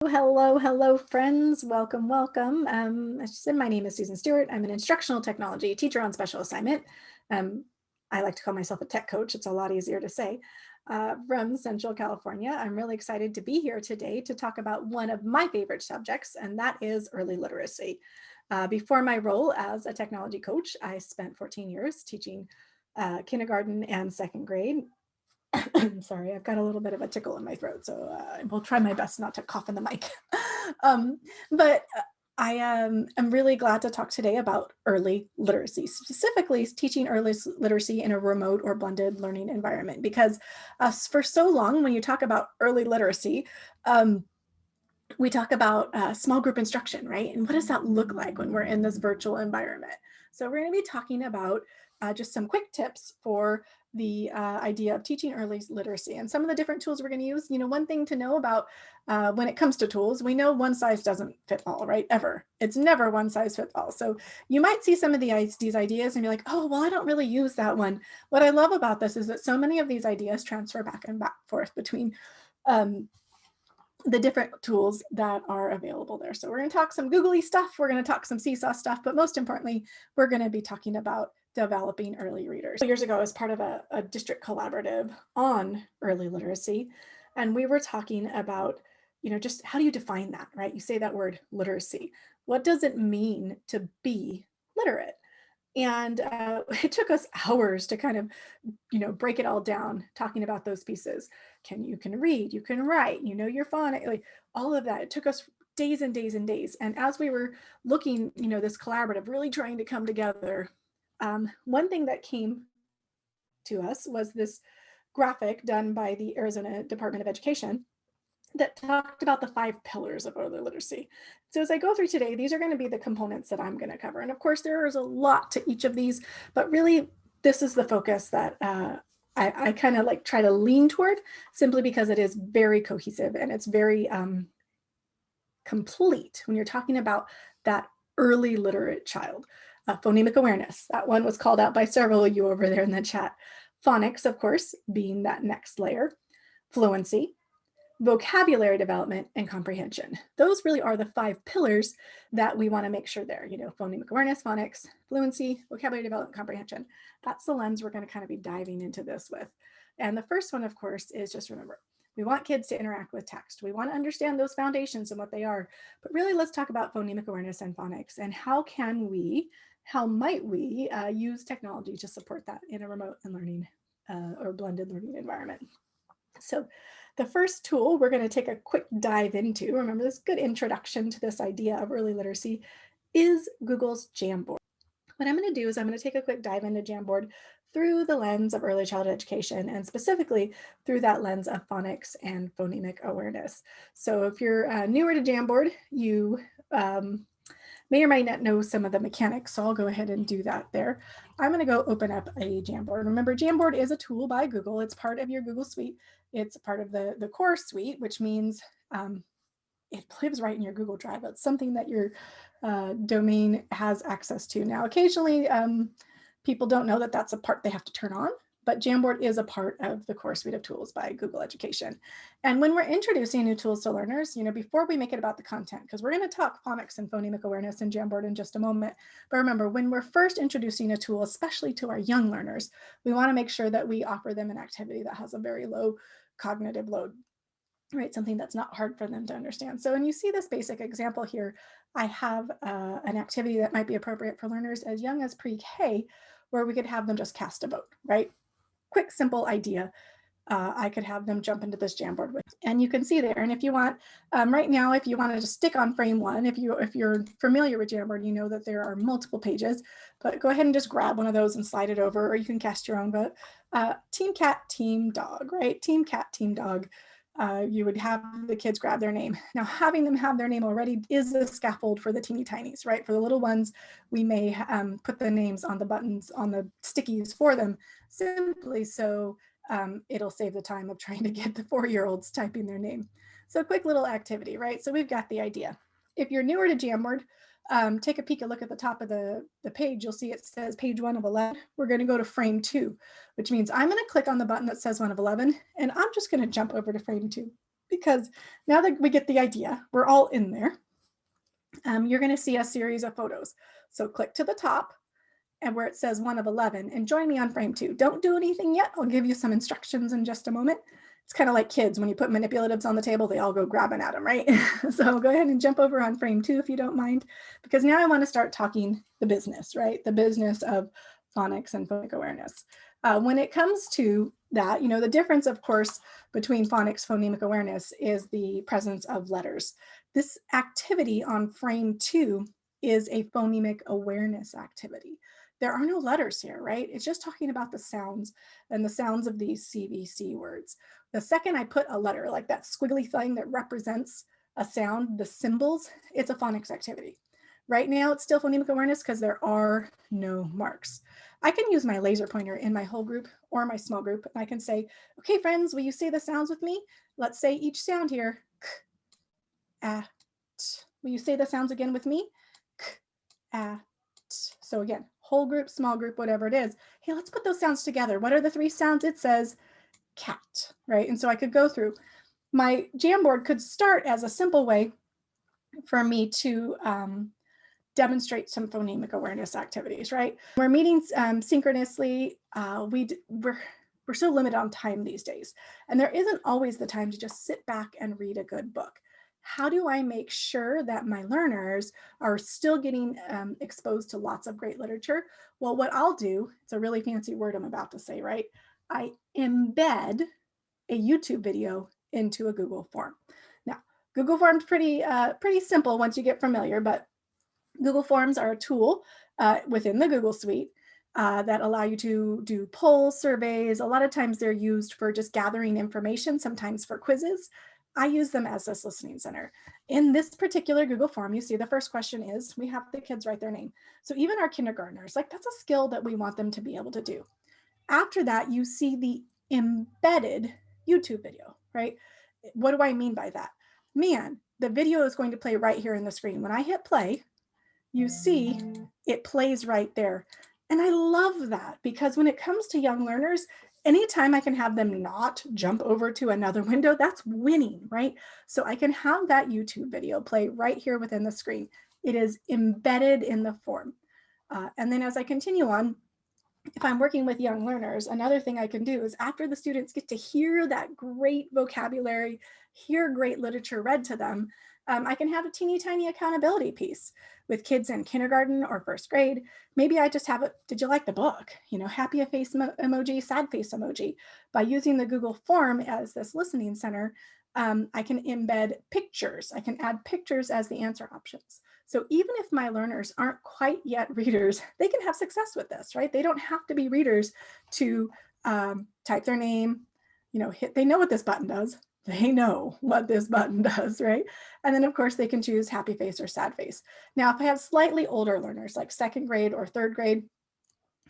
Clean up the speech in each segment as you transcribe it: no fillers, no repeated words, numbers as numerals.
Hello, friends. Welcome. As I said, my name is Susan Stewart. I'm an instructional technology teacher on special assignment. Um, I like to call myself a tech coach. It's a lot easier to say. From Central California. I'm really excited to be here today to talk about one of my favorite subjects, and that is early literacy. Before my role as a technology coach, I spent 14 years teaching kindergarten and second grade. Sorry, I've got a little bit of a tickle in my throat, so I will try my best not to cough in the mic. But I am really glad to talk today about early literacy, specifically teaching early literacy in a remote or blended learning environment, because for so long, when you talk about early literacy, we talk about small group instruction, right? And what does that look like when we're in this virtual environment? So we're going to be talking about just some quick tips for the idea of teaching early literacy and some of the different tools we're going to use. One thing to know about when it comes to tools, we know one size doesn't fit all, right? Ever. It's never one size fits all. So you might see some of these ideas and be like, oh, well, I don't really use that one. What I love about this is that so many of these ideas transfer back and forth between the different tools that are available there. So we're going to talk some googly stuff, we're going to talk some Seesaw stuff, but most importantly, we're going to be talking about developing early readers. Years ago, as part of a district collaborative on early literacy, and we were talking about, just how do you define that, right? You say that word literacy. What does it mean to be literate? And it took us hours to kind of, break it all down, talking about those pieces. You can read, you can write, your phonics, like all of that. It took us days and days and days. And as we were looking, this collaborative, really trying to come together, one thing that came to us was this graphic done by the Arizona Department of Education that talked about the 5 pillars of early literacy. So as I go through today, these are going to be the components that I'm going to cover. And of course, there is a lot to each of these, but really this is the focus that I kind of like try to lean toward, simply because it is very cohesive and it's very complete when you're talking about that early literate child. Phonemic awareness, that one was called out by several of you over there in the chat. Phonics, of course, being that next layer. Fluency, vocabulary development, and comprehension. Those really are the 5 pillars that we want to make sure there, phonemic awareness, phonics, fluency, vocabulary development, comprehension. That's the lens we're going to kind of be diving into this with. And the first one, of course, is just remember, we want kids to interact with text. We want to understand those foundations and what they are. But really, let's talk about phonemic awareness and phonics and how might we use technology to support that in a remote and learning or blended learning environment. So the first tool we're going to take a quick dive into, remember this good introduction to this idea of early literacy, is Google's Jamboard. What I'm going to do is I'm going to take a quick dive into Jamboard through the lens of early childhood education, and specifically through that lens of phonics and phonemic awareness. So if you're newer to Jamboard, you may or may not know some of the mechanics, so I'll go ahead and do that there. I'm going to go open up a Jamboard. Remember, Jamboard is a tool by Google. It's part of your Google Suite. It's part of the core suite, which means it lives right in your Google Drive. It's something that your domain has access to. Now, occasionally, people don't know that that's a part they have to turn on, but Jamboard is a part of the core suite of tools by Google Education. And when we're introducing new tools to learners, before we make it about the content, because we're going to talk phonics and phonemic awareness in Jamboard in just a moment. But remember, when we're first introducing a tool, especially to our young learners, we want to make sure that we offer them an activity that has a very low cognitive load, right? Something that's not hard for them to understand. So when you see this basic example here, I have an activity that might be appropriate for learners as young as pre-K, where we could have them just cast a vote, right? Quick, simple idea. I could have them jump into this Jamboard with, and you can see there. And if you want, right now, if you want to just stick on frame 1, if you're familiar with Jamboard, you know that there are multiple pages, but go ahead and just grab one of those and slide it over, or you can cast your own vote. Team cat, team dog, right? Team cat, team dog. You would have the kids grab their name. Now, having them have their name already is a scaffold for the teeny tinies, right? For the little ones, we may put the names on the buttons, on the stickies for them, simply so it'll save the time of trying to get the 4-year-olds typing their name. So quick little activity, right? So we've got the idea. If you're newer to Jamboard, take a peek, a look at the top of the page. You'll see it says page 1 of 11. We're going to go to frame 2, which means I'm going to click on the button that says 1 of 11, and I'm just going to jump over to frame 2. because now that we get the idea, we're all in there. You're going to see a series of photos. So click to the top and where it says 1 of 11 and join me on frame 2. Don't do anything yet. I'll give you some instructions in just a moment. It's kind of like kids. When you put manipulatives on the table, they all go grabbing at them, right? So go ahead and jump over on frame 2 if you don't mind, because now I want to start talking the business, right? The business of phonics and phonic awareness. When it comes to that, the difference, of course, between phonics, phonemic awareness is the presence of letters. This activity on frame 2 is a phonemic awareness activity. There are no letters here, right? It's just talking about the sounds and the sounds of these CVC words. The second I put a letter, like that squiggly thing that represents a sound, the symbols, it's a phonics activity. Right now, it's still phonemic awareness because there are no marks. I can use my laser pointer in my whole group or my small group, and I can say, okay, friends, will you say the sounds with me? Let's say each sound here. K, ah, t. Will you say the sounds again with me? K, ah, t. So again, whole group, small group, whatever it is. Hey, let's put those sounds together. What are the 3 sounds? It says cat, right? And so I could go through. My Jamboard could start as a simple way for me to demonstrate some phonemic awareness activities, right? We're meeting synchronously. We're so limited on time these days, and there isn't always the time to just sit back and read a good book. How do I make sure that my learners are still getting exposed to lots of great literature? Well, what I'll do, it's a really fancy word I'm about to say, right? I embed a YouTube video into a Google form. Now, Google Forms pretty simple once you get familiar, but Google Forms are a tool within the Google Suite that allow you to do polls, surveys. A lot of times they're used for just gathering information, sometimes for quizzes. I use them as this listening center. In this particular Google form, you see the first question is, we have the kids write their name. So even our kindergartners, like that's a skill that we want them to be able to do. After that, you see the embedded YouTube video, right? What do I mean by that? Man, the video is going to play right here in the screen. When I hit play, you see it plays right there. And I love that because when it comes to young learners, anytime I can have them not jump over to another window, that's winning, right? So I can have that YouTube video play right here within the screen. It is embedded in the form. And then as I continue on, if I'm working with young learners, another thing I can do is after the students get to hear that great vocabulary, hear great literature read to them, I can have a teeny tiny accountability piece with kids in kindergarten or first grade. Maybe I just have it, did you like the book? Happy face emoji, sad face emoji. By using the Google form as this listening center, I can embed pictures. I can add pictures as the answer options. So even if my learners aren't quite yet readers, they can have success with this, right? They don't have to be readers to type their name, they know what this button does. They know what this button does, right? And then of course they can choose happy face or sad face. Now, if I have slightly older learners like second grade or third grade,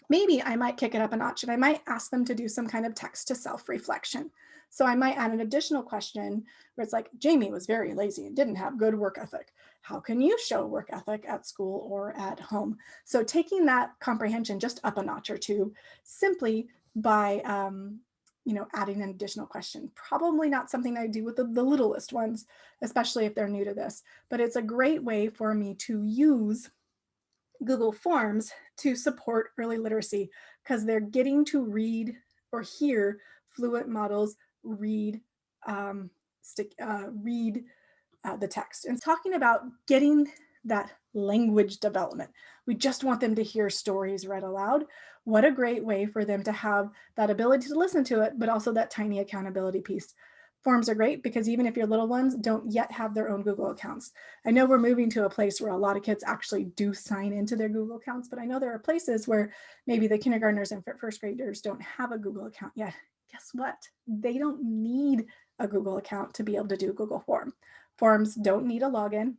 maybe I might kick it up a notch and I might ask them to do some kind of text to self-reflection. So I might add an additional question where it's like, Jamie was very lazy and didn't have good work ethic. How can you show work ethic at school or at home? So taking that comprehension just up a notch or two simply by adding an additional question. Probably not something I do with the littlest ones, especially if they're new to this, but it's a great way for me to use Google Forms to support early literacy because they're getting to read or hear fluent models read the text. And talking about getting that language development, we just want them to hear stories read aloud. What a great way for them to have that ability to listen to it, but also that tiny accountability piece. Forms are great because even if your little ones don't yet have their own Google accounts, I know we're moving to a place where a lot of kids actually do sign into their Google accounts, but I know there are places where maybe the kindergartners and first graders don't have a Google account yet. Guess what? They don't need a Google account to be able to do Google Form. Forms don't need a login.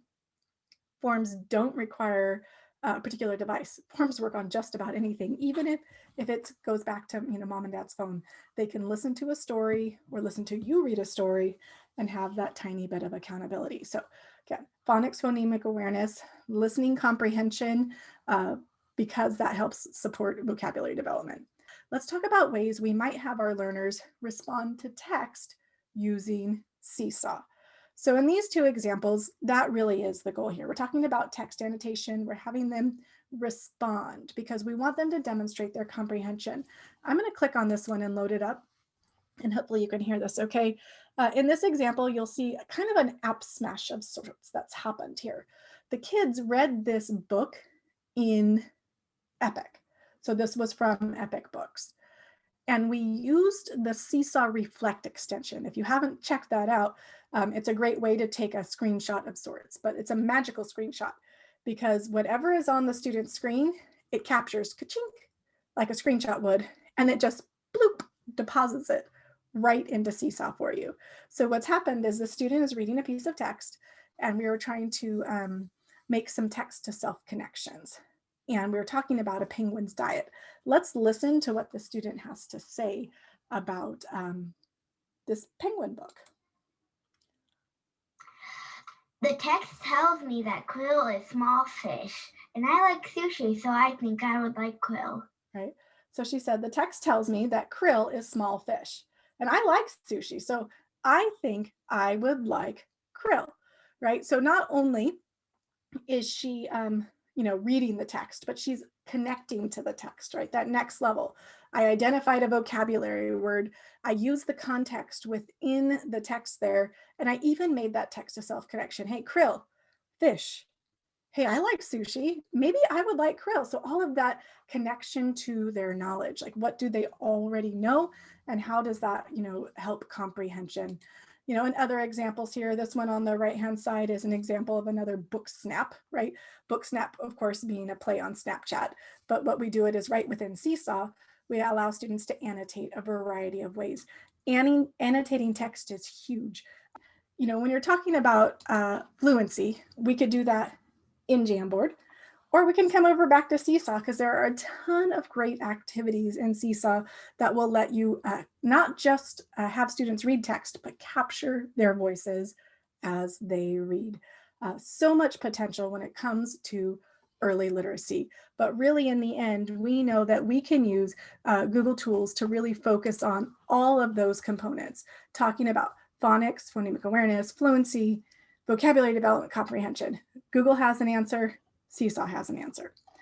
Forms don't require a particular device. Forms work on just about anything, even if it goes back to mom and dad's phone. They can listen to a story or listen to you read a story and have that tiny bit of accountability. So again, phonics, phonemic awareness, listening comprehension, because that helps support vocabulary development. Let's talk about ways we might have our learners respond to text using Seesaw. So in these two examples, that really is the goal here. We're talking about text annotation. We're having them respond because we want them to demonstrate their comprehension. I'm going to click on this one and load it up, and hopefully you can hear this okay. In this example, you'll see kind of an app smash of sorts that's happened here. The kids read this book in Epic. So this was from Epic Books. And we used the Seesaw Reflect extension. If you haven't checked that out, it's a great way to take a screenshot of sorts, but it's a magical screenshot because whatever is on the student's screen, it captures ka-chink like a screenshot would, and it just bloop deposits it right into Seesaw for you. So what's happened is the student is reading a piece of text and we were trying to make some text to self connections. And we were talking about a penguin's diet. Let's listen to what the student has to say about this penguin book. The text tells me that krill is small fish, and I like sushi, so I think I would like krill. Right. So she said, the text tells me that krill is small fish, and I like sushi, so I think I would like krill. Right. So not only is she reading the text, but she's connecting to the text, right? That next level. I identified a vocabulary word. I used the context within the text there. And I even made that text to self-connection. Hey, krill, fish. Hey, I like sushi. Maybe I would like krill. So all of that connection to their knowledge, like what do they already know? And how does that, help comprehension? And other examples here, this one on the right-hand side is an example of another book snap, right? Book snap, of course, being a play on Snapchat. But what we do it is right within Seesaw, we allow students to annotate a variety of ways. Annotating text is huge. When you're talking about fluency, we could do that in Jamboard, or we can come over back to Seesaw because there are a ton of great activities in Seesaw that will let you not just have students read text, but capture their voices as they read. So much potential when it comes to early literacy. But really in the end, we know that we can use Google tools to really focus on all of those components, talking about phonics, phonemic awareness, fluency, vocabulary development, comprehension. Google has an answer, Seesaw has an answer.